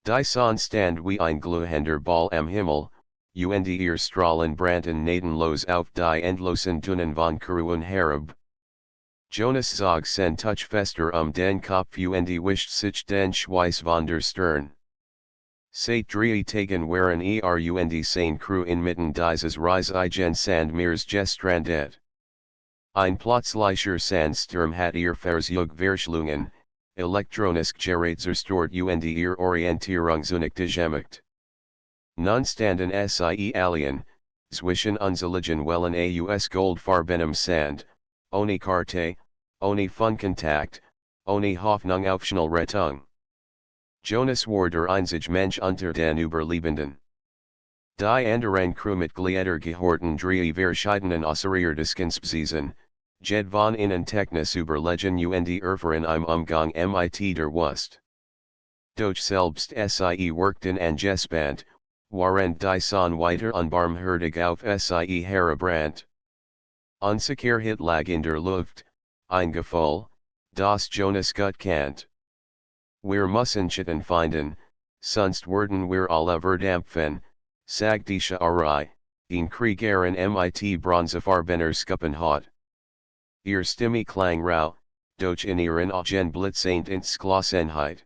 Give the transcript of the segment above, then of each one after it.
Die Stand wie ein glühender Ball am Himmel, und ihr Strahlen brannten nadenlos auf die endlosen Dünen von Kruhen herab. Jonas zog sen Tuch fester den Kopf und wischt sich den Schweiß von der Stirn. Seit drei Tagen waren und sein Crew inmitten dieses riesigen Sandmeers gestrandet. Ein plötzlicher Sandsturm hat ihr Fahrzeug verschlungen, elektronisch Gerät zerstört und ihr Orientierungsunfähig gemacht. Nun standen sie alien, zwischen unseligen Wellen aus goldfarbenem Sand, ohne Karte, ohne Funkkontakt, ohne Hoffnung auf Schnellrettung. Jonas war der einzige Mensch unter den Überlebenden. Die anderen Crewmitglieder gehorten drei verschiedenen Außerirdischen Jed von innen Technis überlegen und erfahren im Umgang mit der Wust. Doch selbst sie workten angespannt, waren die Sonne weiter unbarmherzig auf sie herabrannt. Unsicherheit lag in der Luft, ein Gefühl, das Jonas gut kannt. Wir müssen Schatten finden, sonst werden wir alle verdampfen, sagt die Schauerei, in Kriegern mit bronzefarbener Skuppenhaut. Ihr Stimme klang rau, doch in ihren Augen blitzend ins Geschlossenheit.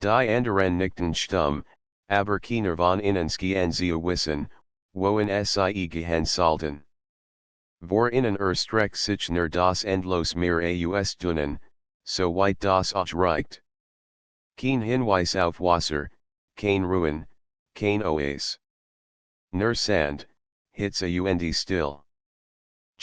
Die anderen nickten stumm, aber keiner von ihnen schien zu wissen, wohin sie gehen sollten. Vor ihnen erstreckt sich nur das endlos Meer aus Dünen, so weit das Auge reicht. Kein Hinweis auf Wasser, kein Ruin, kein Oase. Nur Sand, Hitze und still.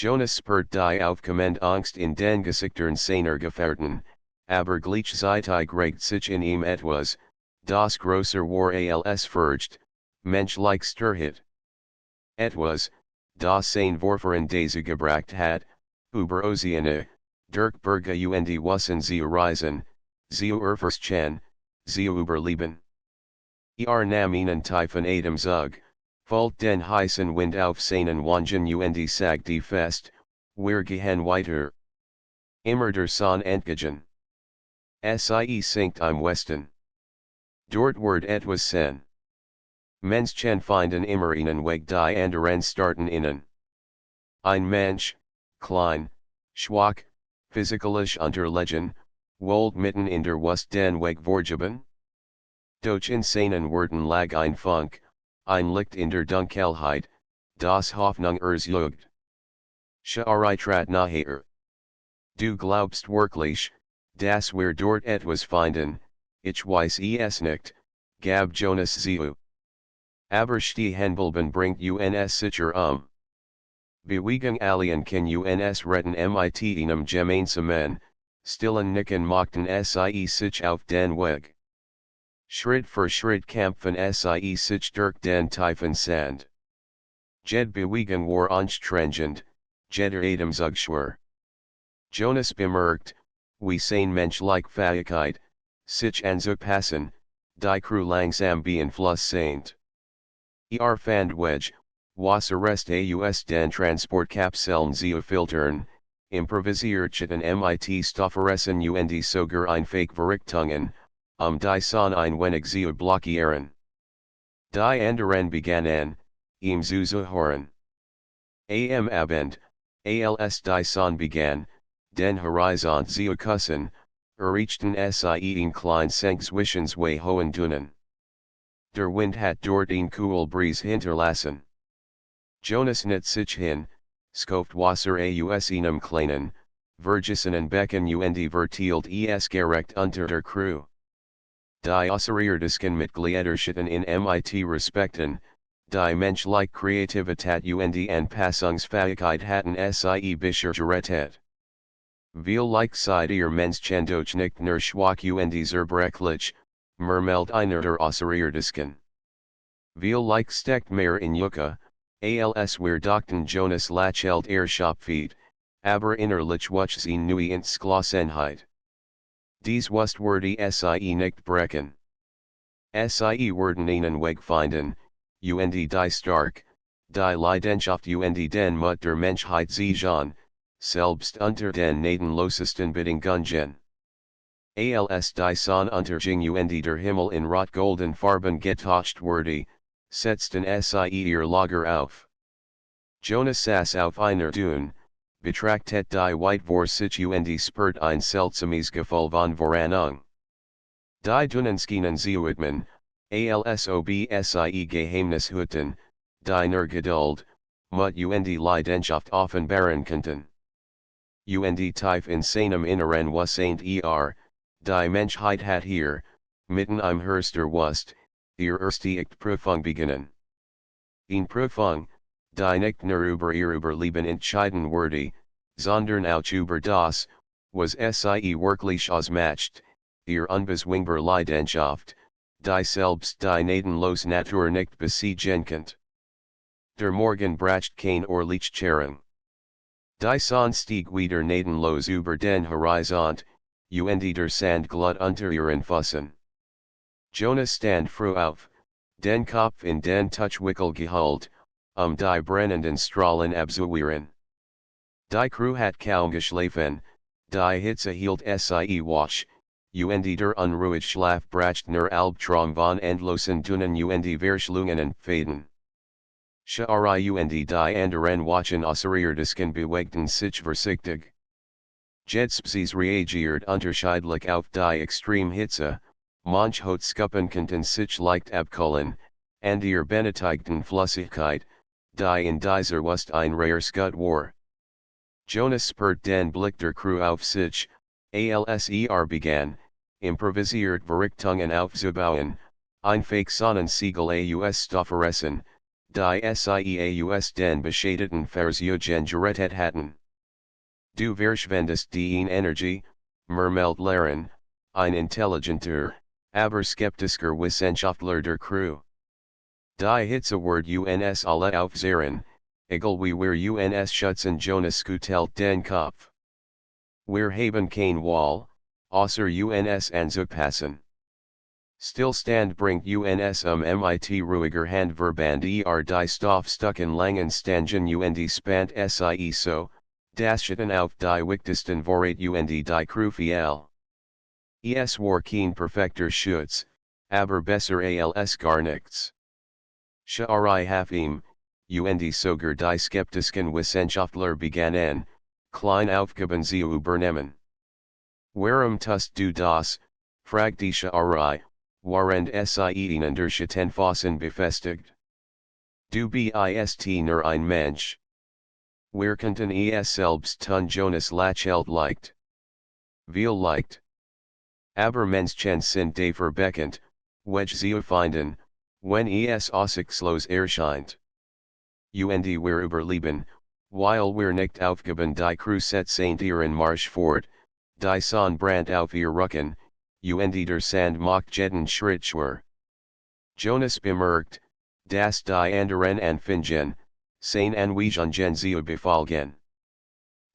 Jonas spürt die aufkommende Angst in den Gesichtern seiner Gefährten, aber gleichzeitig regt sich in ihm etwas, das größer war als furcht, menschlich Sturheit. Etwas, das sein Vorfahren dazu gebracht hat, über Ozeane, durch Berge und Wissen zu reisen, zu erforschen, zu überleben. Nam ihnen Typhon Adam Zug, folgt den heißen Wind auf seinen Wangen und sagt die fest, wir gehen weiter. Immer der Sonne entgegen. Sie sinkt im Westen. Dort wird etwas sen. Menschen finden immer einen Weg die anderen starten innen. Ein Mensch, klein, schwach, physikalisch unterlegen, wollt mitten in der Wust den Weg vorgeben? Doch in seinen Worten lag ein Funk, ein Licht in der Dunkelheit, das Hoffnung erzeugt. Schauerei trat nahe. Du glaubst wirklich, dass wir dort etwas finden, ich weiß es nicht, gab Jonas zu. Aber die Handelben bringt uns sicher Bewegung alien kann uns retten mit einem gemeinsamen, stillen Nicken machten sie sich auf den Weg. Schritt für Schritt kämpfen sie sich durch den tiefen Sand. Jed Bewegung war anstrengend, jeder Atemzug schwer. Jonas bemerkt, wie sein menschlich Fähigkeit, sich anzupassen, die Crew langsam beeinflusst. Fand Wedge, was Arrest aus den Transportkapseln zu filtern, improvisierten mit Stoffressen und sogar ein Fake Verrichtungen, die Sonne ein wenig zu blockieren. Die anderen begannen, ihm zu hören. Am Abend, als die Sonne begann, den Horizont zu küssen, erreichten sie ein klein Senk zwischen zwei hohen Dünen. Der Wind hat dort ein cool Breeze hinterlassen. Jonas net sich hin, skopft Wasser aus einem kleinen, vergessenen Becken und vertielt es gerecht unter der Crew. Die Außerirdischen Mitglieder schatten in mit respekten, die menschliche Kreativität und Anpassungsfähigkeit hatten sie bisher gerettet. Vielleicht seid ihr Menschen doch nicht nur schwach und zerbrechlich, murmelt einer der Außerirdischen. Vielleicht steckt mehr in Yucca, als wir dachten Jonas lächelt Schopfeed, aber innerlich wuchs ihn neu ins Geschlossenheit. Dies Wust wurde sie nicht brechen. Sie werden einen Weg finden, und die stark, die Leidenschaft und den Mut der Menschheit sehen, selbst unter den gnadenlosesten Bedingungen. als die Sonnenuntergang und der Himmel in rot-golden Farben getauscht wurde, setzten sie ihr Lager auf. Jonas saß auf einer Düne, betrachtet die Weite vor sich und spürt ein seltsames Gefühl von Voranung. Die Dünen schienen zuatmen, als ob sie Geheimnis hüten, die nur Geduld, Mut und Leidenschaft offenbaren konnten. Und tief in seinem Inneren wusste die Menschheit hat hier, mitten im Herster Wust, ihr erste Prüfung beginnen. In Prüfung, die nicht nur über ihr Überleben entscheiden würde, sondern auch über das, was sie wirklich ausmacht, ihr unbezwingbar Leidenschaft, die selbst die gnadenlos Natur nicht besiegen könnt. Der Morgen bracht kein Lichtschein. Die Sonne stieg wieder gnadenlos über den Horizont, und der Sand glut unter ihren Füßen. Jonas stand früh auf, den Kopf in den Tuchwickel gehüllt, die brennenden Strahlen abzuwehren. Die Crew hat kaum geschlafen, die Hitze hielt sie wach, und der unruhige Schlaf brachte nur Albtraum von endlosen Dünen und Verschlungenen Fäden. Schari und die anderen wachen außerirdischen bewegten sich vorsichtig. Jetspsies reagiert unterschiedlich auf die Extremhitze, manch hot Skuppen konnten sich leicht abkühlen, und ihr benötigten Flüssigkeit, die in dieser Wust ein rares Gut war. Jonas spürt den Blick der Crew auf sich, als begann, improvisiert Verrichtungen aufzubauen, ein fake Sonnensiegel aus Stofferessen, die sie aus den beschädigten Versuchen gerettet hatten. Du verschwendest die Energie, murmelt Laren, ein intelligenter, aber skeptischer Wissenschaftler der Crew. Die Hitze wird uns alle aufzehren, egal wie wir uns schützen. Jonas schüttelt den Kopf. Wir haben kein Wall, außer uns anzupassen. Stillstand bringt uns mit ruhiger Hand Verband die Stoffstücken langen Stangen und spannt sie so, das Schitten auf die wichtigsten Vorrat und die Crew fiel. Es war kein perfekter Schutz, aber besser als gar nichts. Schari hafim, und sogar die skeptischen Wissenschaftler begannen, klein Aufgaben zu übernehmen. Warum tust du das, fragte Schari, während sie in der Schattenfassen befestigt? Du bist nur ein Mensch. Wir könnten es selbst tun. Jonas lächelt leicht. Viel leicht. Aber Menschen sind dafür bekannt, welche zu finden, wenn es aussichtslos erscheint. Und wir überleben, weil wir nicht aufgeben. Die Crew setzt ihren Marsch fort, die Sonne brannt auf ihr Rücken, und der Sand macht jeden Schritt schwer. Jonas bemerkt, dass die anderen anfingen, seine Anweisungen zu befolgen.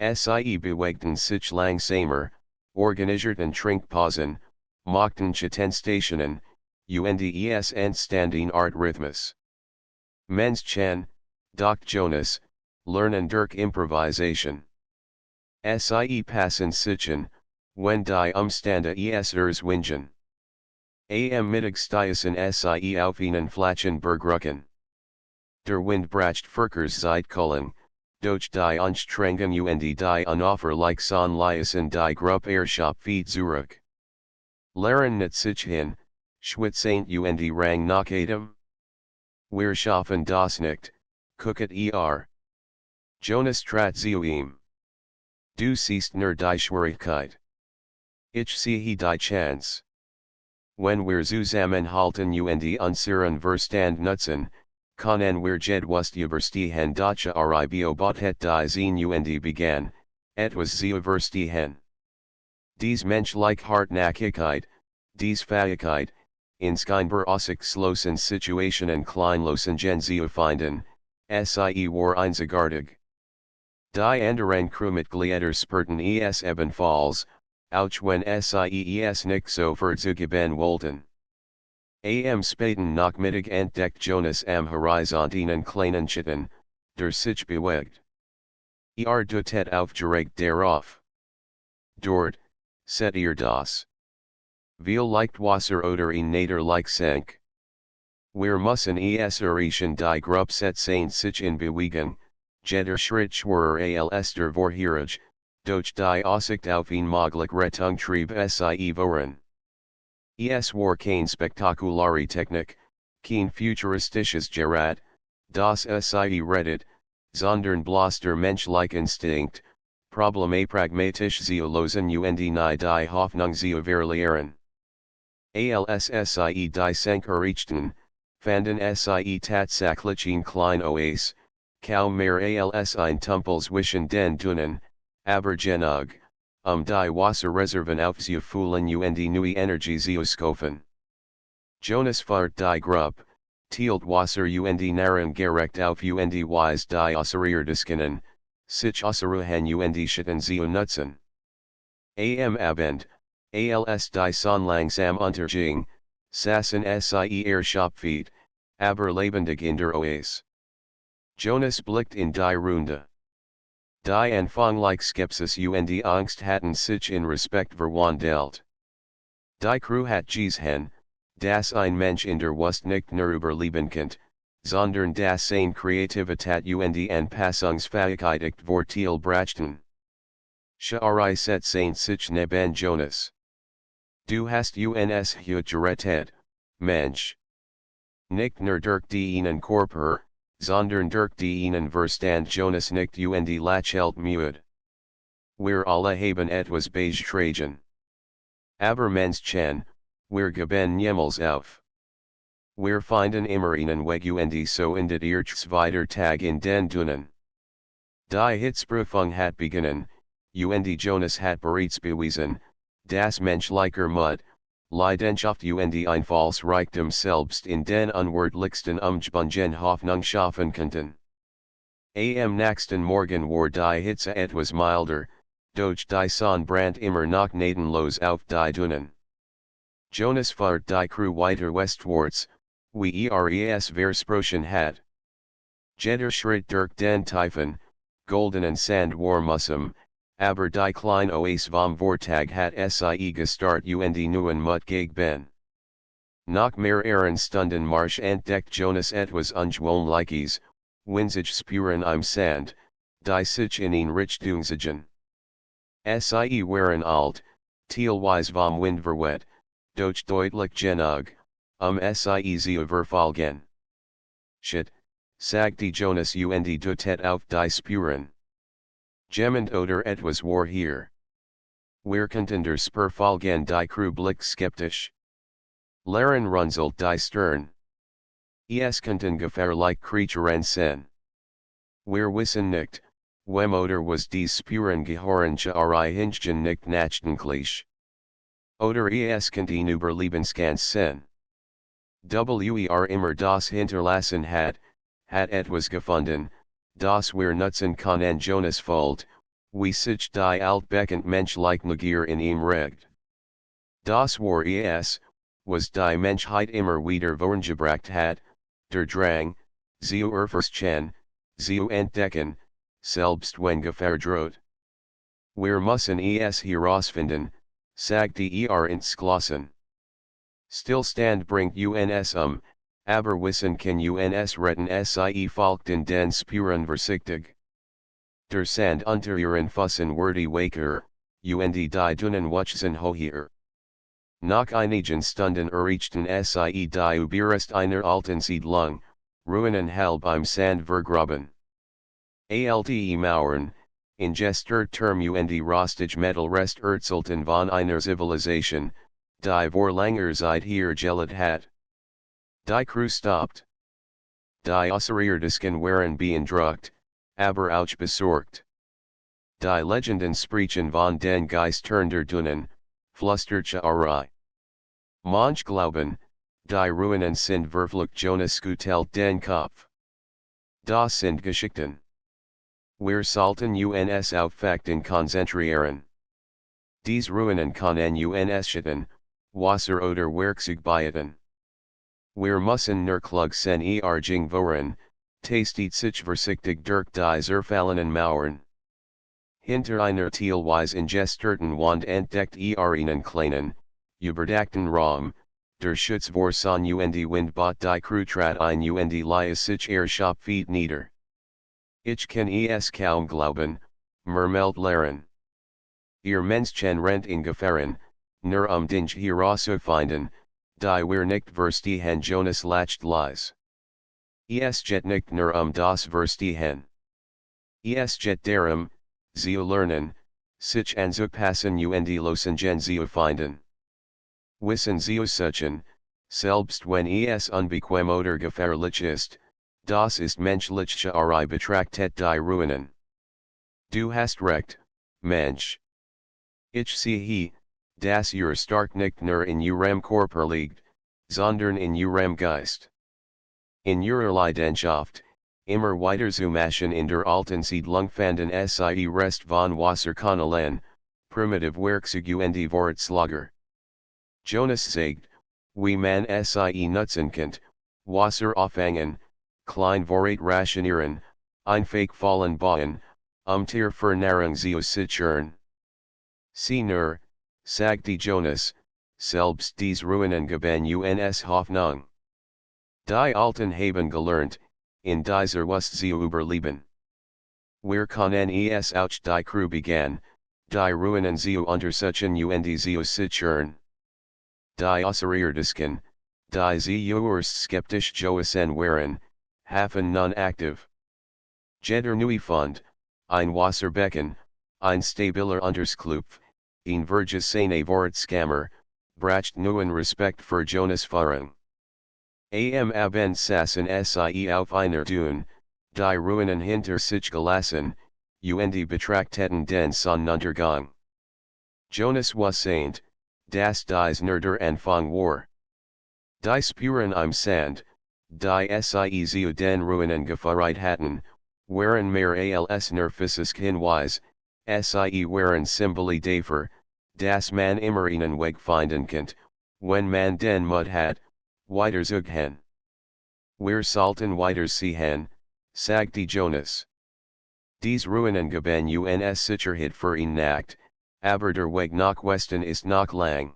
Sie bewegten sich langsamer, organisierten Trinkpausen, machten Schattenstationen, und es entstanden Artrhythmus. Menschen, dacht Jonas, lernen durch Improvisation. Sie passen sich an, wenn die Umstände es erzwingen. Am Mittag stießen sie auf einen flachen Bergrücken. Der Wind brachte Verkehrs Zeitkullen, durch die Anstrengung und die unaufhörliche Sonleisen die Gruppe Airshop feed zurück. Laren nicht sich hin, schwitzend und rang nach Atem. Wir schaffen das nicht, gucket Jonas trat zu ihm. Du siehst nur die Schwierigkeit. Ich sehe die Chance. Wenn wir zusammenhalten und unseren Verstand nutzen, können wir jedwast überstehen. Schari beobachtet die Szene und begann, etwas zu verstehen. Dies menschliche Hartnäckigkeit, dies Fähigkeit, in scheinbar aussichtslosen Situationen Kleinlosungen zu finden, sie war einzigartig. Die anderen Crewmitglieder spürten es ebenfalls, auch wenn sie es nicht so verzugeben wollten. Am späten Nachmittag entdeckt Jonas am Horizont einen kleinen Schatten, der sich bewegt. Deutet aufgeregt darauf. Dort, seht ihr das? Veel leicht Wasser oder in Nader like Senk. Wir müssen es erreichen die Gruppe set sich in Bewegen, jeder Schritt schwerer als der vorherige, durch die Aussicht auf ein möglich Rettungstrieb sie voran. Es war kein spektakulare Technik, kein futuristisches Gerät, das sie rettet, sondern bloß der menschliche Instinkt, Probleme pragmatisch zu lösen und nie die Hoffnung zu verlieren. Als sie die Senk erreichten, fanden sie tatsächlich klein Oase, kaum mehr als ein Tumpel zwischen den Dünen, aber genug, die Wasserreserven aufzufüllen und neue Energie zu schaffen. Jonas fährt die Gruppe, teilt Wasser und Nahrung gerecht auf und weist die Außerirdischen, sich auszuruhen und Schatten zu nutzen. Am Abend, als die Sonne langsam unterging, saßen sie erschöpft, aber lebendig in der Oase. Jonas blickt in die Runde. Die anfängliche Skepsis und Angst hatten sich in Respekt verwandelt. Die Crew hat gesehen, dass ein Mensch in der Wust nicht nur überleben kann, sondern dass seine Kreativität und Anpassungsfähigkeit vorteil brachten. Sha'ari set sich neben Jonas. Du hast uns gerettet, Mensch. Nicht nur durch deinen Körper, sondern durch deinen Verstand Jonas nicht und lächelt müde. Wir alle haben etwas beigetragen. Aber Menschen, wir geben niemals auf. Wir finden immer einen Weg und so endet ihr zweiter Tag in den Dünen. Die Hitzprüfung hat begonnen, und Jonas hat bereits bewiesen, dass menschlicher Mut, Leidenschaft und Einfallsreichtum selbst in den unwirtlichsten Umgebungen Hoffnung schaffen könnten. Am nächsten Morgen war die Hitze etwas milder, doch die Sonne brannt immer noch gnadenlos auf die Dünen. Jonas fährt die Crew weiter westwärts, wie es versprochen hat. Jeder Schritt durch den tiefen, goldenen Sand war mühsam, aber die kleine Oase vom Vortag hat sie gestartet und neuen Mut gegeben. Nach mehreren Stunden Marsch entdeckt Jonas etwas Ungewöhnliches, winzig Spuren im Sand, die sich in ihn Richtungssagen. Sie waren alt, teilweise vom Wind verwet, doch deutlich genug, sie zu verfolgen. Shit, sagte Jonas und deutet auf die Spuren. Jemand oder etwas war hier. Wir könnten das verfolgen die Crew blickt skeptisch. Laren runzelt die Stirn. Es könnten gefährliche Kreaturen sein. Wir wissen nicht, wem oder was die Spuren gehören zu hingen nicht nachdenklich. Oder es könnten Überlebensgans sein. Immer das hinterlassen hat etwas gefunden, das wir nutzen können Jonas folgt, wie sich die altbekannt menschliche Neugier in ihm regt. Das war was die Menschheit immer wieder vorangebracht hat, der Drang, zu erforschen, zu entdecken, selbst wenn Gefahr droht. Wir müssen es herausfinden, sagte entschlossen. Stillstand bringt uns aber wissen kann uns retten sie folgten den Spuren vorsichtig. Der Sand unter ihren Füßen wurde weicher, und die Dünen wuchsen höher. Nach einigen Stunden erreichten sie die Oberrest einer alten Siedlung, Ruinen halb im Sand vergraben. Alte Mauern, ingestert Term und rostig Metallrest erzählten von einer Zivilisation, die vor langer Zeit hier gelebt hat. Die Crew stopped. Die Außerirdischen waren beeindruckt, aber auch besorgt. Die Legenden sprechen von den Geistern der Dünen, flüsterte Sha'ari. Manch glauben, die Ruinen sind wirklich Jonas schüttelt den Kopf. Das sind Geschichten. Wir sollten uns auf Fakten konzentrieren. Dies Ruinen können uns schütten, Wasser oder Werkzeug bieten. Wir müssen nur klug sein erging voran, tastet sich vorsichtig durch die zerfallenen Mauern. Hinter einer teilweise ingesterten Wand entdeckt einen kleinen, überdachten Raum, der Schutz vor son und Windbot die Krutrat ein und Lias sich Shop feet nieder. Ich kann es kaum glauben, murmelt Laren. Ihr Menschen rent in Gefahren, nur Dinge herauszufinden, die wir nicht verstehen. Jonas lacht leise. Es geht nicht nur das Verstehen. Es geht darum, zu lernen, sich anzupassen und Lösungen zu finden. Wissen zu suchen, selbst wenn es unbequem oder gefährlich ist, das ist menschliche betrachtet die Ruinen. Du hast recht, Mensch. Ich sehe, dass ihr stark nicht nur in eurem Körper liegt, sondern in eurem Geist. In eurer Leidenschaft, immer weiter zu machen in der alten Siedlung fanden sie Rest von Wasserkanalen, primitive Werkzeuge und Wortslager. Jonas sagt, wie man sie nutzen könnt, Wasser auffangen, klein Vorrat rationieren, einfach fallen bauen, Tier für Nahrung zu sichern. Sie nur, sagte Jonas, selbst dies Ruinen geben uns Hoffnung. Die Alten haben gelernt, in dieser Wust zu überleben. Wir können es auch die Crew began, die Ruinen zu untersuchen und zu sichern. Die Außerirdischen, die sie urst skeptisch Joasen waren, haben nun aktiv. Jeder neue Fund, ein Wasserbecken, ein stabiler Unterschlupf, ein Vergesene Wortschammer, bracht neuen Respekt für Jonas Führung. Am Abend saßen sie auf einer Düne, die Ruinen hinter sich gelassen, und betrachteten den Sonnenuntergang. Jonas wusste, dass dies nur der Anfang war. Die Spuren im Sand, die sie zu den Ruinen geführt hatten, waren mehr als nur physisch Hinweis, sie waren Symbole dafür, dass man immer einen Weg finden konnte, wenn man den Mut hat, weiterzugehen. Wir sollten weiterziehen, sagte Jonas. Dies Ruinen geben uns Sicherheit für eine Nacht, aber der Weg nach Westen ist noch lang.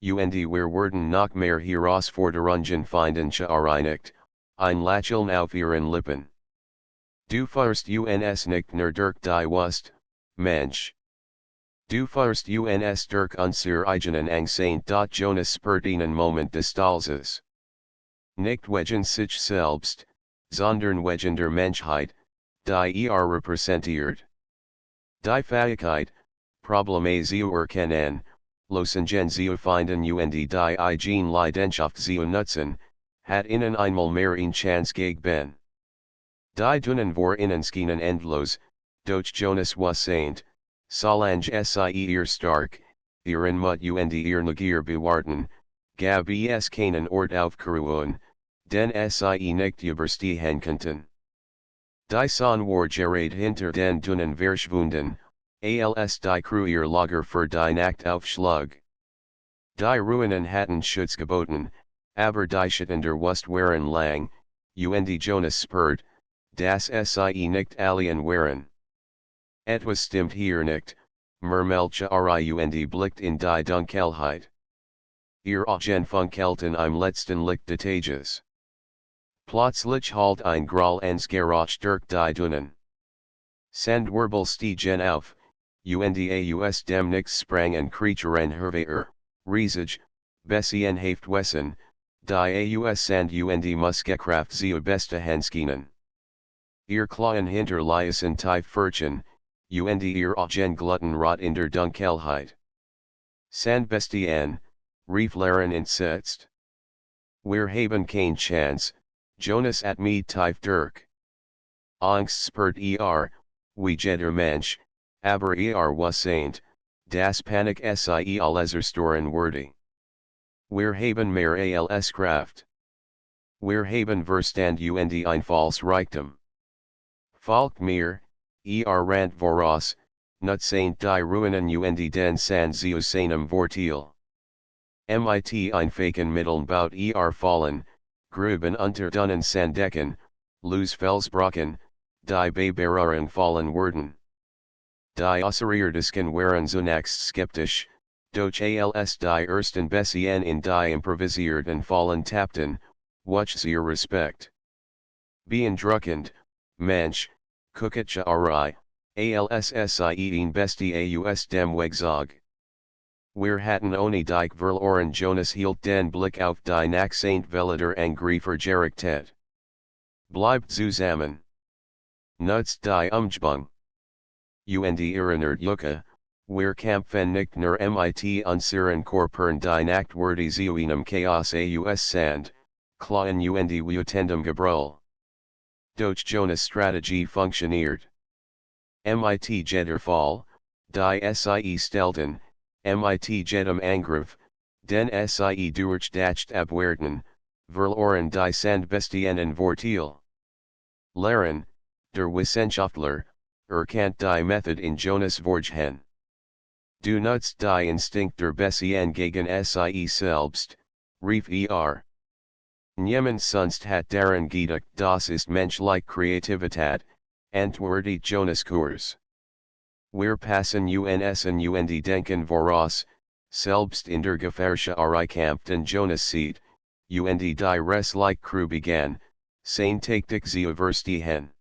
Und wir werden noch mehr Herausforderungen finden vereinigt, ein Lächeln auf ihren Lippen. Du fährst uns nicht nur durch die Wust, Mensch. Du fährst uns durch unsere eigenen Angst. Jonas spürt einen Moment des Stolzes. Nicht wegen sich selbst, sondern wegen der Menschheit, die repräsentiert. Die Fähigkeit, Probleme zu erkennen, Lösungen zu finden und die eigene Leidenschaft zu nutzen, hat ihnen einmal mehr eine Chance gegeben. Die Dünen vor ihnen schienen endlos, doch Jonas wusste, solange sie ihr stark, ihren Mut und ihr Neugier bewahrten, gab es keinen Ort aufgeruhen, den sie nicht überstehen konnten. Die Sonne war gerade hinter den Dünen verschwunden, als die Crew ihr Lager für die Nacht aufschlug. Die Ruinen hatten Schutz geboten, aber die Schatten der Wust waren lang, und Jonas spürt, dass sie nicht alien waren. Etwas stimmt hier nicht, murmelte und blickt in die Dunkelheit. Ihr Augen funkelten im letzten Licht des Tages. Plötzlich halt ein Groll ans Geräusch durch die Dünen. Sandwirbel stiegen auf, und aus dem Nix sprangen Kreaturen hervor, riesig, bessienhaft Wesen, die aus Sand und Muskelkraft zu bestigen schienen. Ihr Klauen hinterließen tief Furchen, und ihr Augen gluten rot in der Dunkelheit. Sandbestien, rief Laren entsetzt. Wir haben keine Chance, Jonas at me tief durch. Angst spürt wie jeder Mensch, aber wusste, das Panik sie alles zerstören würde. Wir haben mehr als Kraft. Wir haben Verstand und ein falls Reichtum. Folgt mir, rant voraus, nutzend die Ruinen und den Sand zu seinem Vorteil. Mit einfachen Mitteln baut fallen, Gruben unter Dünnen Sanddecken, los Felsbrocken, die Beberungen fallen werden. Die Außerirdischen waren zunächst skeptisch, Doch als die ersten Bessien in die improvisierten Fallen tappten, wuch sehr Respekt. Beeindruckend, Mensch, gucketje Arai, als een bestie aus dem Wegzog. Wir hatten ohne dich verloren Jonas hielt den Blick auf die nach Saint Veliter Angreifer gerichtet. Bleibt zusammen. Nutzt die Umgebung. Und erinnert Yucca, wir kämpfen nicht nur mit unseren Körpern die Nacht wurde zu einem Chaos aus Sand, Klauen und wütendem Gebrüll. Doch Jonas Strategie funktioniert. Mit jedem Fall, die Sie stellten, mit jedem Angriff, den Sie durchdacht abwehrten, verloren die Sandbestien Vorteil. Lehren, der Wissenschaftler, erkannt die Method in Jonas Vorgehen. Du nutzt die Instinkt der Bestien gegen Sie selbst, rief Niemand sonst hat daran gedacht, das ist menschliche Kreativität, antwortet Jonas Kurs. Wir passen uns und denken voraus, selbst in der Gefährliche Kampften Jonas sieht, und die restliche Crew begann, sein Taktik zu verstehen.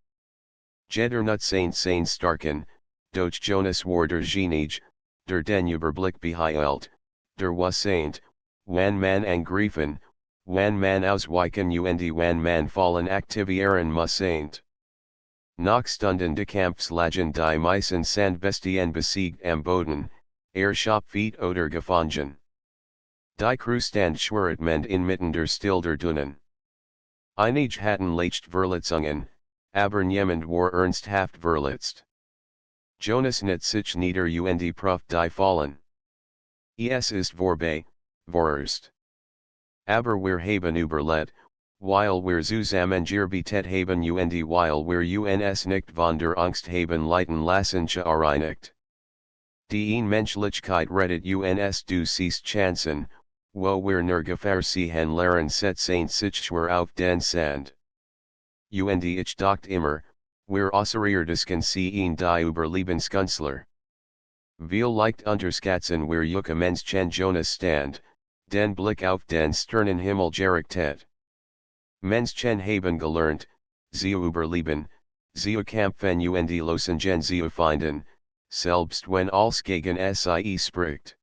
Jeder nut sein starken, doch Jonas war der Geniege, der den Überblick behielt, der Wassaint, wann man angreifen, wann man ausweichen und wann man fallen aktivieren mussaint. Nach Stunden de Kampfslagen die meisten Sandbestien besiegt am Boden, Schopfeet oder gefangen. Die Crew stand schweretmend inmitten der Still der Dünen. Einige hatten leicht Verletzungen, aber niemand war ernsthaft verletzt. Jonas nicht sich nieder und prüft die Fallen. Es ist vorbei, vorerst. Aber wir haben überlebt, weil wir zusammengearbeitet haben und weil wir uns nicht von der Angst haben leiten lassen vereinigt. Die Menschlichkeit rettet uns du siehst Chancen, wo wir nur Gefahr sehen lernen setzen sich schwer auf den Sand. Und ich dacht immer, wir Außerirdischen sehen die Überlebenskünstler. Viel leicht unterschätzen wir Menschen Jonas stand, den Blick auf den Sternenhimmel gerichtet. Menschen haben gelernt, zu überleben, zu kämpfen und Lösungen zu finden, selbst wenn alles gegen Sie spricht.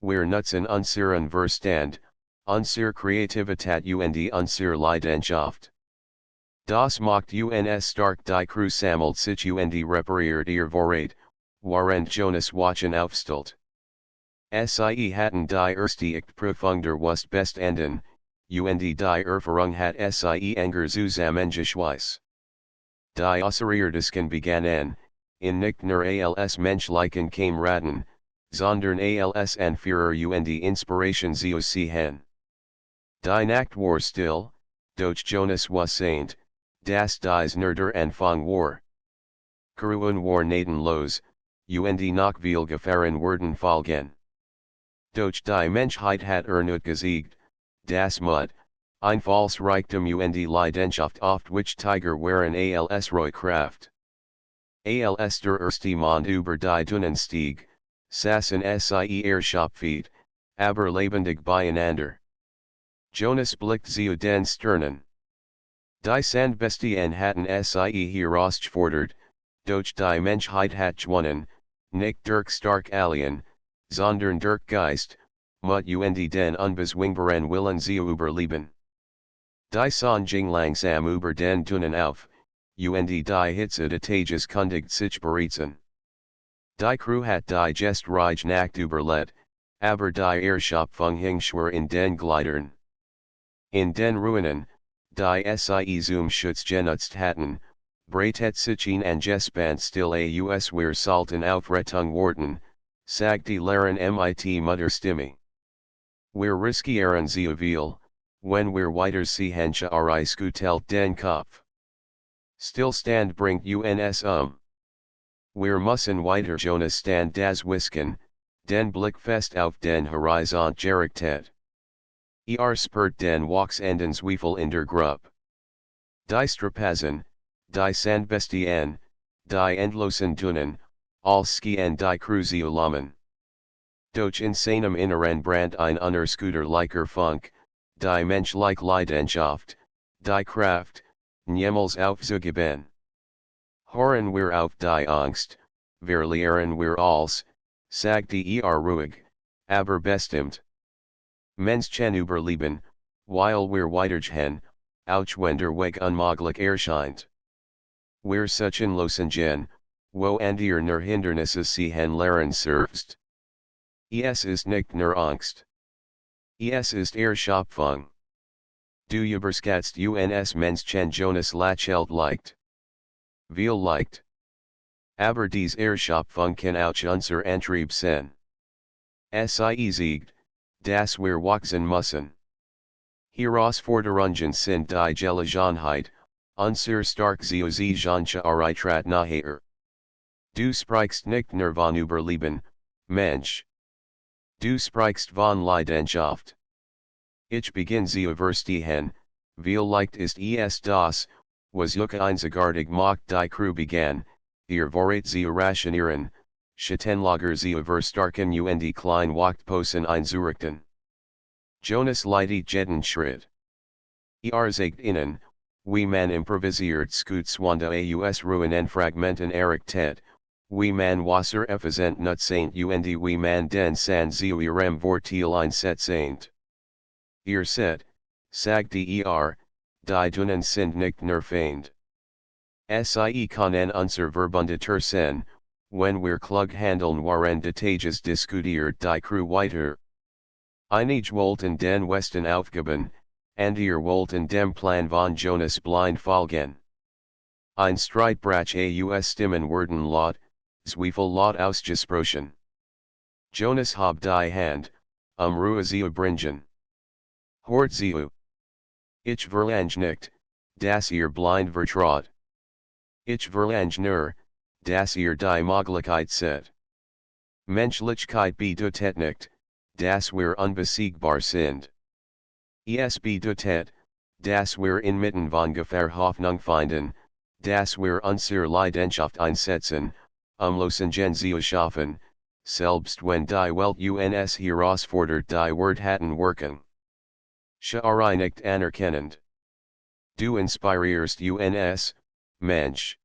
Wir nutzen unseren Verstand, unsere Kreativität und unsere Leidenschaft. Das macht uns stark die Crew sammelt sich und repariert ihr Vorrat, während Jonas Wachen aufstellt. Sie hatten die erste Prüfung der Bestanden, und die Erfahrung hat Sie enger zusammengeschweißt. Die Außerirdischen begannen, in nicht nur als menschlichen Kameraden, sondern als Anführer und Inspiration zu sehen. Die Nacht war still, doch Jonas Wassaint, das dies nur der Anfang war. Crewen war gnadenlos, und noch viel Gefahren werden folgen. Doch die Menschheit hat nicht gesiegt, das Mut, ein Reichtum und Leidenschaft oft wichtiger waren als Rohkraft. Als der erste Mond über die Dünen stieg, saßen Sie Schopfeet, aber lebendig beieinander. Jonas blickt zu den Sternen. Die Sandbestien hatten Sie herausgefordert, doch die Menschheit hat gewonnen, nicht durch stark Alien, sondern durch Geist, Mut und den unbezwingbaren Willen zu überleben. Die Sonne ging langsam über den Dünen auf, und die Hitze des Tages kündigt sich bereits. Die Crew hat die gestrige Nacht überlebt, aber die Erschöpfung hing schwer in den Gliedern. In den Ruinen, die Sie zum Schutz genutzt hatten, breitet sich ein gespannt still aus wir sollten Aufrettung warten, sagt die Lehrerin mit Mutterstimme. Wir riskieren zu viel, wenn wir weiter sehen skutelt den Kopf. Stillstand bringt uns Wir müssen weiter Jonas stand das Wisken, den Blick fest auf den Horizont gerichtet. Spurt den Wachsenden Zweifel in der Gruppe. Die Strapazen, die Sandbestien, die endlosen Dünen, als skien die Crew zu lammen. Doch in seinem Inneren Brand ein unerschütterlicher Funk, die menschliche Leidenschaft, die Kraft, niemals aufzugeben. Hören wir auf die Angst, verlieren wir alles, sagt ruhig, aber bestimmt. Menschen überleben, weil wir weitergehen, auch wenn der Weg unmöglich erscheint. Wir suchen losen, wo ihr nur Hindernisse sehen lernen selbst. Es ist nicht nur Angst. Es ist Erschöpfung. Du überschätzt uns Menschen Jonas Lachelt leicht. Viel leicht. Aber dies Erschöpfung kann auch unser Antrieb sein. Sie zeigt, dass wir wachsen müssen. Herausforderungen sind die Gelegenheit, unser stark zu Erreicht nachher. Du sprichst nicht nur von Überleben, Mensch. Du sprichst von Leidenschaft. Ich beginn zu verstehen, wie leicht ist es das, was einzigartig macht die Crew begann, Vorrat zu rationieren, Schattenlager zu verstarken und klein Wachtposten einzurichten. Jonas leidet jeden Schritt. Zeigt ihnen, wie man improvisiert Schutzwande aus Ruinen Fragmenten errichtet, wie man Wasser effizient nutzt und wie man den Sand zu ihrem Vorteil einsetzt. Seht, sagt die Dünen sind nicht nur Feind. Sie können unser Verbündeter sein, wenn wir klug handeln waren Detages diskutiert die Crew weiter. Einige wollten den Westen aufgeben, andere wollten dem Plan von Jonas blind folgen. Ein Streitbrach aus Stimmen werden laut, Zweifel laut ausgesprochen. Jonas hob die Hand, Ruhe zu bringen. Hort zu. Ich verlange nicht, dass blind vertraut. Ich verlange nur, dass die Möglichkeit seht. Menschlichkeit bedeutet nicht, dass wir unbesiegbar sind. Es bedeutet, dass wir inmitten von Gefahr Hoffnung finden, dass wir unsere Leidenschaft einsetzen, Losen zu schaffen, selbst wenn die Welt uns herausfordert die Werdhatten wirken. Schei nicht anerkennend. Du inspirierst uns, Mensch.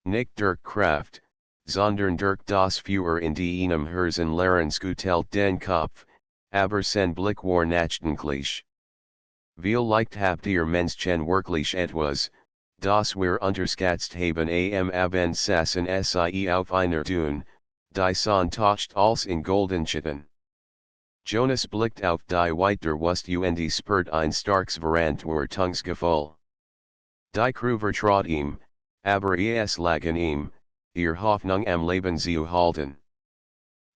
Nicht durch Kraft, sondern durch das Feuer in deinem Herzen Lehrensgutelt den Kopf, aber sen Blick war nachdenklich. Wie leicht habt ihr Menschen wirklich etwas, das wir unterschätzt haben am Sassen sie auf einer Düne, die son taucht als in Goldenschatten. Jonas blickt auf die weiter Wust und spürt ein starkes Verantwortungsgefühl. Die Crew vertraut ihm, aber es lagen ihm, Hoffnung am Leben zu halten.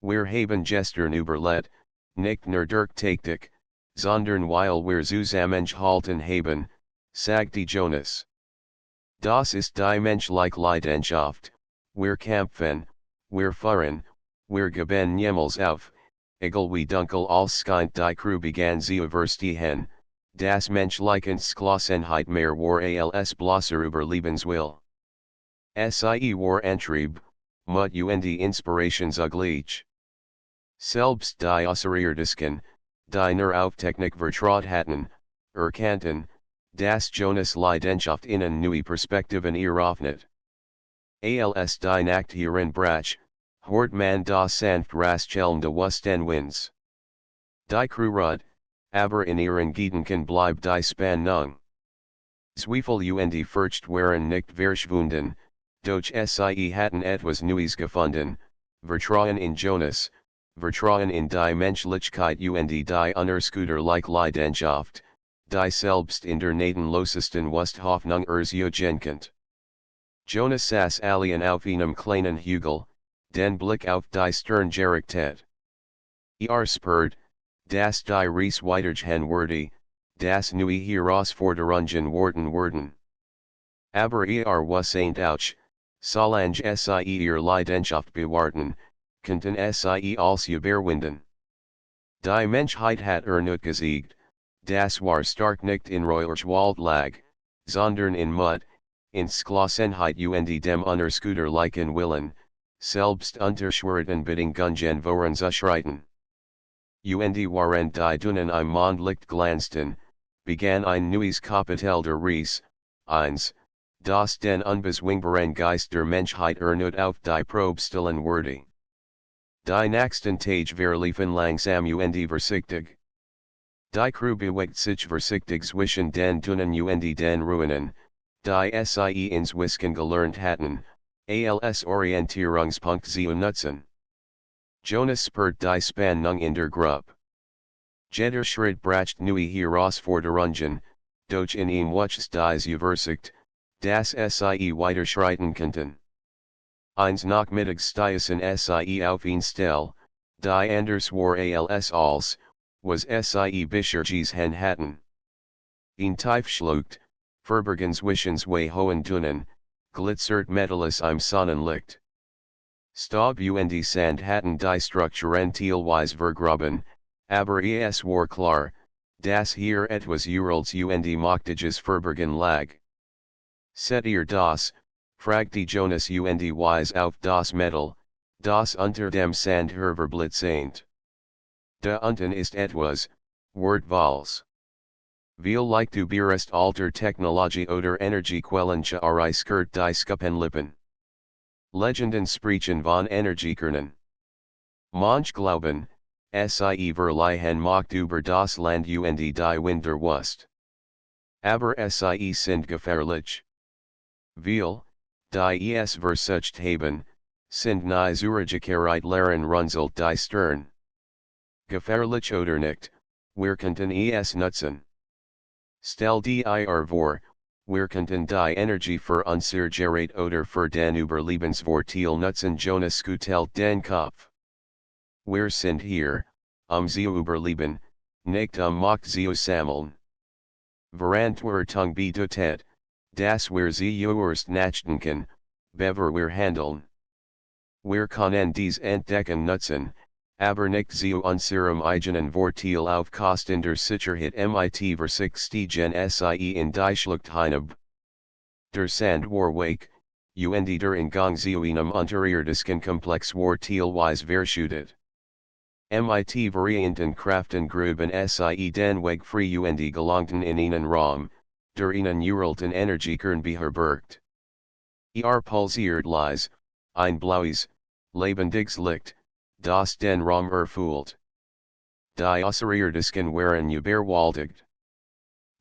Wir haben gestern überlegt, nicht nur durch Taktik, sondern weil wir zusammengehalten haben, sagte Jonas. Das ist die menschliche Leidenschaft, wir kämpfen, wir fahren, wir geben niemals auf, egal wie dunkel als scheint die Crew begann zu verstehen, das Menschlichkeitsgelassenheit mehr war als bloßer Überlebenswill. Sie war Antrieb, Mut und Inspirationszugleich. Selbst die Außerirdischen, die nur auf Technik vertraut hatten, erkannten, dass Jonas Leidenschaft ihnen neue Perspektiven eröffnet. Als die Nacht hereinbrach, hört man das sanft Rascheln der Wustenwinds. Die Crew ruht, aber in ihren Gedanken bleibt die Spannung. Zweifel und Furcht waren nicht verschwunden, doch sie hatten etwas Neues gefunden, Vertrauen in Jonas, Vertrauen in die Menschlichkeit und die unerschütterliche Leidenschaft, die selbst in der gnadenlosesten Wust Hoffnung erzeugend. Jonas saß allein auf einem kleinen Hügel, den Blick auf die Stirn gerichtet. Spürt, dass die Reise weitergehen würde, dass neue Herausforderungen warten würden. Aber wusste auch, solange sie ihr Leidenschaft bewahrten, konnten sie als überwinden. Die Menschheit hat nicht gesiegt, das war stark nicht in Reuerswald lag, sondern in Mut, in Sklassenheit und dem unerschütterlichen Willen, selbst unterschwirrten Bedingungen voran zu schreiten. Und waren die Dünen im Mondlicht glanzten, begann ein neues Kapitel der Reise, eins, das den unbezwingbaren Geist der Menschheit erneut auf die Probe stellen würde. Die nächsten Tage verliefen langsam und vorsichtig. Die Crew bewegt sich vorsichtig zwischen den Dünen und den Ruinen, die sie ins Wischen gelernt hatten, als Orientierungspunkt zu nutzen. Jonas spürt die Spannung in der Gruppe. Jeder Schritt bracht neue Herausforderungen, doch in ihm wuchs dies Übersicht, das sie weiterschreiten konnten. Eins Nachmittags stießen sie auf ein Stell, die anders war als, was sie bisher hen hatten. Ein Tiefschlucht, verborgen zwischen zwei hohen Dünen, glitzert metallos im Sonnenlicht. Staub und Sand hatten die Strukturen teilweise vergraben, aber es war klar, dass hier etwas Urals und Machtiges verborgen lag. Seht ihr das, fragte Jonas und wies auf das Metall, das unter dem Sand hervorblitzend. Da unten ist etwas, wortwals. Vielleicht überest alter Technologie oder Energiequellen zu skirt die Skupenlippen. Legenden sprechen von Energiekernen. Manch glauben, sie verleihen Macht über das Land und die Wind der Wust. Aber sie sind gefährlich. Weil, die es versucht haben, sind nie zurückgekehrt leeren runzelt die Stern. Gefährlich oder nicht, wir könnten es nutzen. Stell dir vor, wir könnten die Energie für unser Gerät oder für den Überlebensvorteil nutzen. Jonas schüttelt den Kopf. Wir sind hier, zu überleben, nicht Macht zu sammeln. Verantwortung bedeutet, dass wir sie erst nachdenken können, bevor wir handeln. Wir können dies entdecken nutzen, aber nicht zu unserem eigenen Vorteil auf Kosten der Sicherheit mit versichtigen sie in die Schlucht hinab. Der Sand war weich, und der Ingang zu einem unterirdischen Komplex war teilweise verschüttet. Mit varianten Kraften gruben sie den Weg frei und gelangten in einen Raum, der ihnen uralten Energiekern beherbergt. Pulsiert leise, ein blaues, lebendiges Licht, das den Raum erfüllt. Die Außerirdischen waren überwältigt.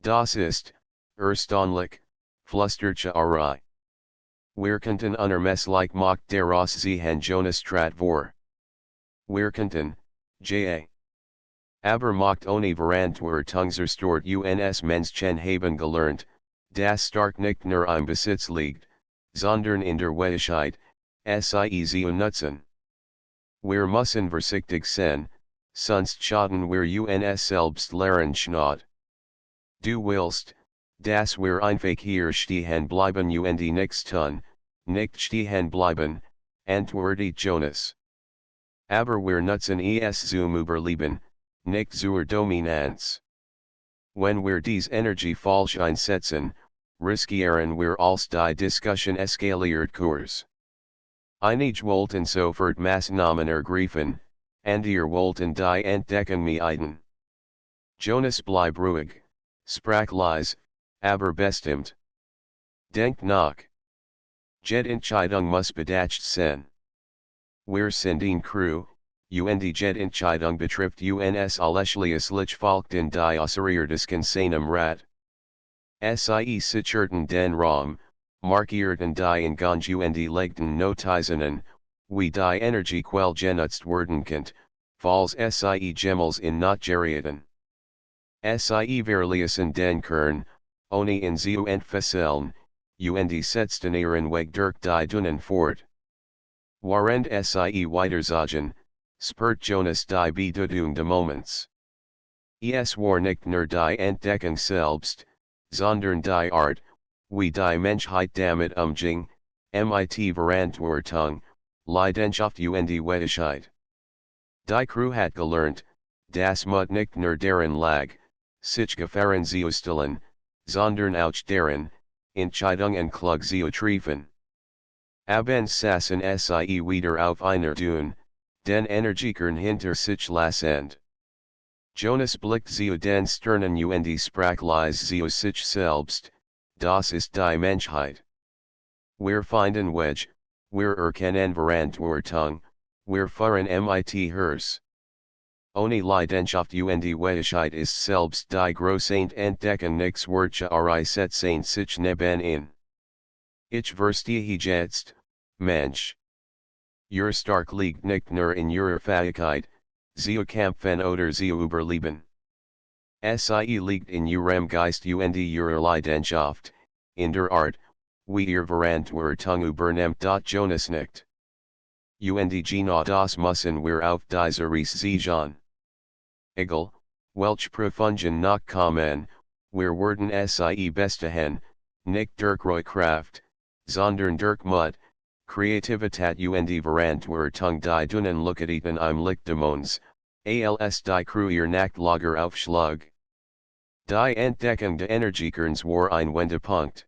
Das ist, erstaunlich, flüsterte Arai. Wir könnten unermesslich Macht daraus sehen. Jonas trat vor. Wir könnten, ja. Aber Macht ohne Verantwortung zerstört uns Menschen haben gelernt, das stark nicht nur im Besitz liegt, sondern in der Fähigkeit, sie zu nutzen. Wir müssen vorsichtig sein, sonst schaden wir uns selbst leeren Schnot. Du willst, dass wir einfach hier stehen bleiben und nichts tun, nicht stehen bleiben, antwortet Jonas. Aber wir nutzen es zum Überleben, nicht zur Dominanz. Wenn wir dies Energie falsch einsetzen, riskieren wir als die Diskussion eskaliert Kurs. Einige wollten sofort Maßnahmen ergreifen, andere wollten die Entdeckung meiden. Jonas blieb ruhig, sprach leise, aber bestimmt. Denkt nach. Jede Entscheidung muss bedacht sein. Wir sind eine Crew, und jede Entscheidung betrifft uns ausschließlich folgt in die Außerirdischen seinem Rat. Sie sicherten den Raum, markierten die Ingang und legten Notizen, wie die Energiequelle genutzt werden könnt, falls sie Gemels in not gerieten. Sie verließen den Kern, ohne in zu entfesseln, und setzten ihren Weg durch die Dünen fort. Während sie weiterzogen, spürt Jonas die Bedeutung des Moments. Es war nicht nur die Entdeckung selbst, sondern die Art, wie die Menschheit damit umging, mit Verantwortung, Leidenschaft und Fähigkeit. Die Crew hat gelernt, dass Mut nicht nur darin lag, sich Gefahren zu stellen, sondern auch darin, Entscheidungen klug zu treffen. Abends sassen sie wieder auf einer Dünen, den energiekern hinter sich lassend. Jonas blickt zu den Sternen und sprach leise zu sich selbst, das ist die Menschheit. Wir finden Weg, wir erkennen Verantwortung, wir fahren mit Herz. Ohne Leidenschaft und Weichheit ist selbst die große Entdeckung nichts wert setzt sich neben in. Ich verstehe jetzt, Mensch. Ihr stark liegt nicht nur in ihrer Fähigkeit, zu kämpfen oder zu überleben. Sie liegt in ihrem Geist und ihrer Leidenschaft, in der Art, wie ihr Verantwortung übernimmt. Jonas nicht. Und genau das müssen wir auf diese Reise sehen. Egal, welch Prüfungen noch kommen, wir werden sie bestehen, nicht durch Kraft, sondern durch Mut, Kreativität und Verantwortung die Dünen lokalitäten im Lichtdemons, als die Kreuer Nachtlager aufschlag. Die Entdeckung de Energiekerns war ein Wendepunkt.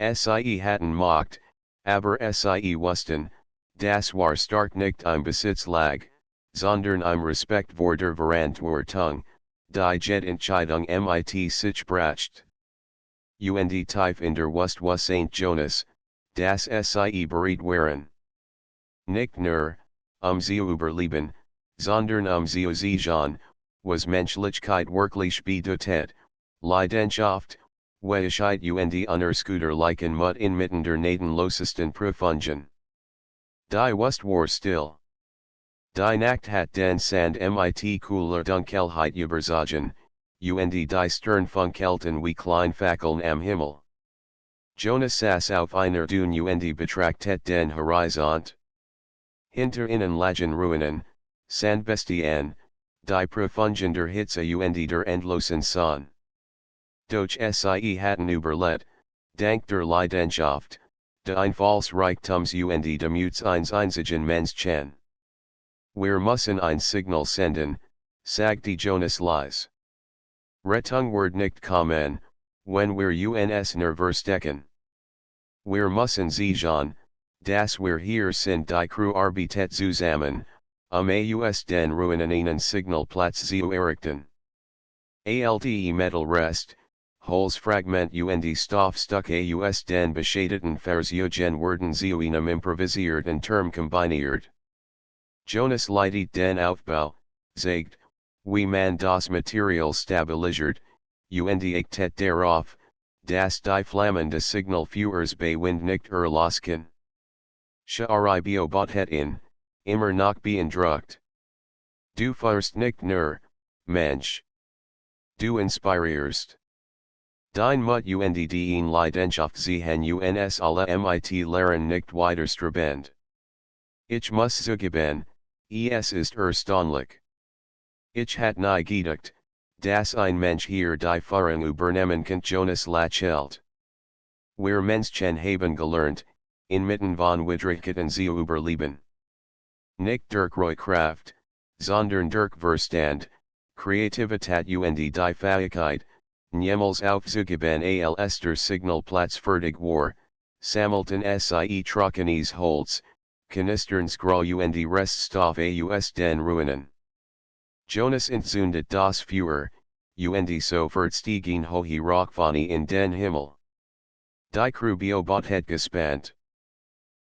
Sie hatten Macht, aber sie wussten, das war stark nicht im Besitz lag, sondern im Respekt vor der Verantwortung, die Entscheidung mit sich bracht. Und tief in der Wust was St. Jonas, das sie bereit waren. Nicht nur, zu überleben, sondern zu siegen, was Menschlichkeit wirklich bedeutet, Leidenschaft, Weichheit und unerskuterlichen Mut inmitten der gnadenlosesten Prüfungen. Die Wust war still. Die Nacht hat den Sand mit cooler Dunkelheit überzogen, und die Stern funkelten wie kleine Fackeln am Himmel. Jonas saß auf einer Düne und betrachtete den Horizont. Hinter ihnen lagen Ruinen, Sandbestien, die Prüfungen der Hitze und der endlosen Sonne. Doch sie hatten überlebt, dank der Leidenschaft, de Einfallsreichtums und dem einzigen Menschen. Wir müssen ein Signal senden, sagte Jonas leise. Rettung wird nicht kommen, wenn wir uns verstecken. Wir müssen sehen, dass wir hier sind die Crew arbeitet zusammen, aus den Ruinen einen Signalplatz zu errichten. Alte Metallrest, Holzfragment und Stoffstücke aus den beschädigten Fahrzeugen werden zu einem improvisierten Term kombiniert. Jonas leitet den Aufbau, sagt, wie man das Material stabilisiert, und achtet darauf, dass die flammende Signalführers bei Wind nicht erlassen. Shari Verbotene, immer noch beeindruckt. Du fährst nicht nur, Mensch. Du inspirierst. Dein Mut und deine Leidenschaft ziehen uns alle mit Lehren nicht widerstreben. Ich muss zugeben, es ist erstaunlich. Ich hat nie gedacht, dass ein Mensch hier die Führung übernehmen kann. Jonas lächelt. Wir Menschen haben gelernt, inmitten von Widrigkeiten zu überleben. Nicht durch Kraft, sondern durch Verstand, Kreativität und die Fähigkeit, niemals aufzugeben als der Signalplatz fertig war, sammelten sie Trockenes Holz, Kanisterns Grau und Reststoffe aus den Ruinen. Jonas entzündet das Feuer, und sofort stiegen hohe Rauchfahne in den Himmel. Die Crew beobachtet gespannt.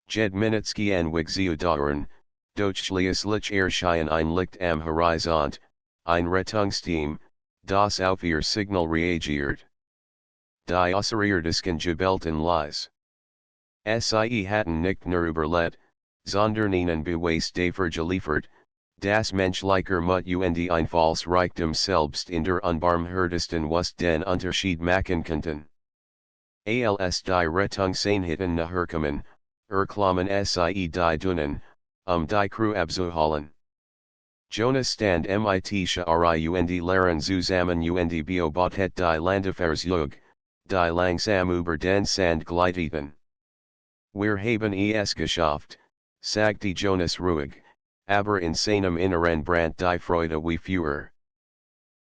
Jed Minitsky en Wig zu dauern, doch schließlich erschien ein Licht am Horizont, ein Rettungsteam, das auf ihr Signal reagiert. Die Außerirdischen gebellten leise. Sie hatten nicht nur überlebt, sondern ihnen Beweis dafür geliefert, das menschlicher Mut und Einfallsreichtum selbst in der unbarmherzigsten Wust den Unterschied machen konnten. Als die Rettungseinheiten nachherkommen, erklammen sie die Dünen, die Crew abzuholen. Jonas stand mit Shari und Lehren zusammen und beobachtet die Landefahrzeuge, die langsam über den Sand gleiteten. Wir haben es geschafft, sagte Jonas ruhig, aber in seinem Inneren brannt die Freude wie Feuer.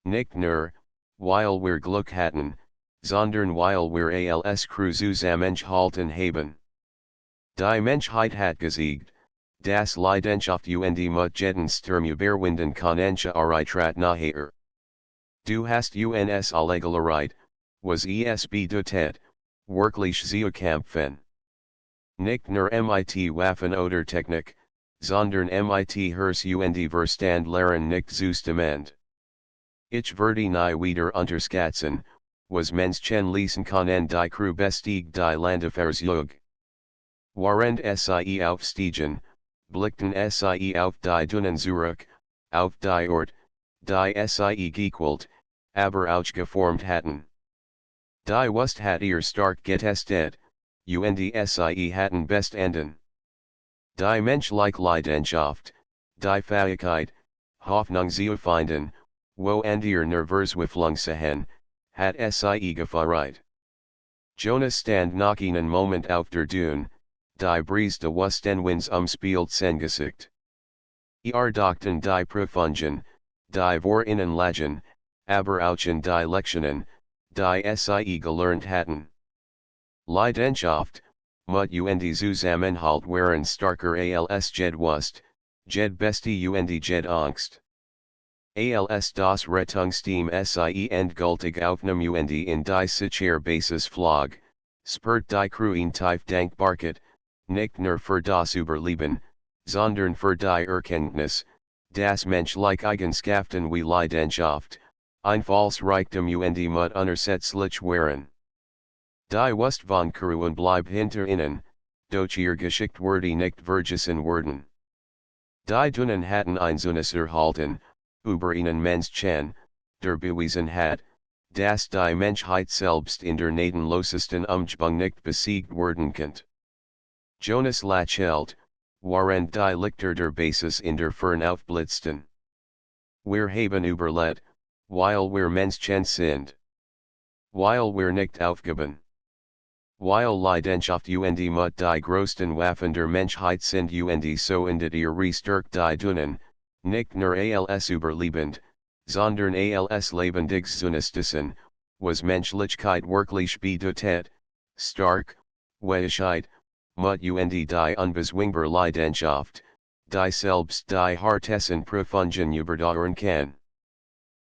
Nicht nur, weil wir Glück hatten, sondern weil wir als Crew zusammengehalten haben. Die Menschheit hat gesiegt, das Leidenschaft und Mut jeden Sturm überwinden kann Eintritt nachher. Du hast uns alle gelehrt, was es bedeutet, wirklich zu kämpfen. Nicht nur mit Waffen oder Technik, sondern mit Herz und Verstand lehren nicht zustimmt. Ich werde nie wieder unterschätzen, was Menschen lesen können die Krubestig die Landaffairsjug. Warend sie aufstiegen, blickten sie auf die Dünen zurück, auf die Ort, die sie gequält, aber auch geformt hatten. Die Wust hat ihr stark getestet, und sie hatten best enden. Die menschliche Leidenschaft, die Fähigkeit, Hoffnung zu finden, wo ihr Nerverswiflung hat sie gefeiert. Jonas stand noch einen Moment auf der Düne, die Brise de Wustenwinds spielt sein Gesicht. Dachten die Prüfungen, die vor ihnen lagen, aber auch in die Lektionen, die sie gelernt hatten. Leidenschaft, Mut und Zusammenhalt waren starker als jed Wust, jed Beste und jed Angst. Als das Rettungsteam sie endgültig aufnahm und in die sichere Basis flog, spurt die Crew in tief Dankbarkeit, nicht nur für das Überleben, sondern für die Erkenntnis, das menschliche Eigenschaften wie Leidenschaft, Einfallsreichtum und Mut unersetzlich waren. Die Wust von Crewen bleib hinter ihnen, doch ihr Geschicht wurde nicht vergessen worden. Die Dünen hatten eines erhalten, über ihnen Menschen, der bewiesen hat, dass die Menschheit selbst in der gnadenlosesten Umgebung nicht besiegt werden kann. Jonas lächelt, während die Lichter der Basis in der Fern aufblitzten. Wir haben überlebt, weil wir Menschen sind. Weil wir nicht aufgeben. Weil Leidenschaft und Mut die größten Waffen der Menschheit sind und so endet ihr Restärkt die Dünen, nicht nur als überlebend, sondern als lebendig Zunistissen, was Menschlichkeit wirklich bedeutet, stark, Weisheit, Mut und die unbezwingbar Leidenschaft, die selbst die Hartessen Prüfungen überdauern kann.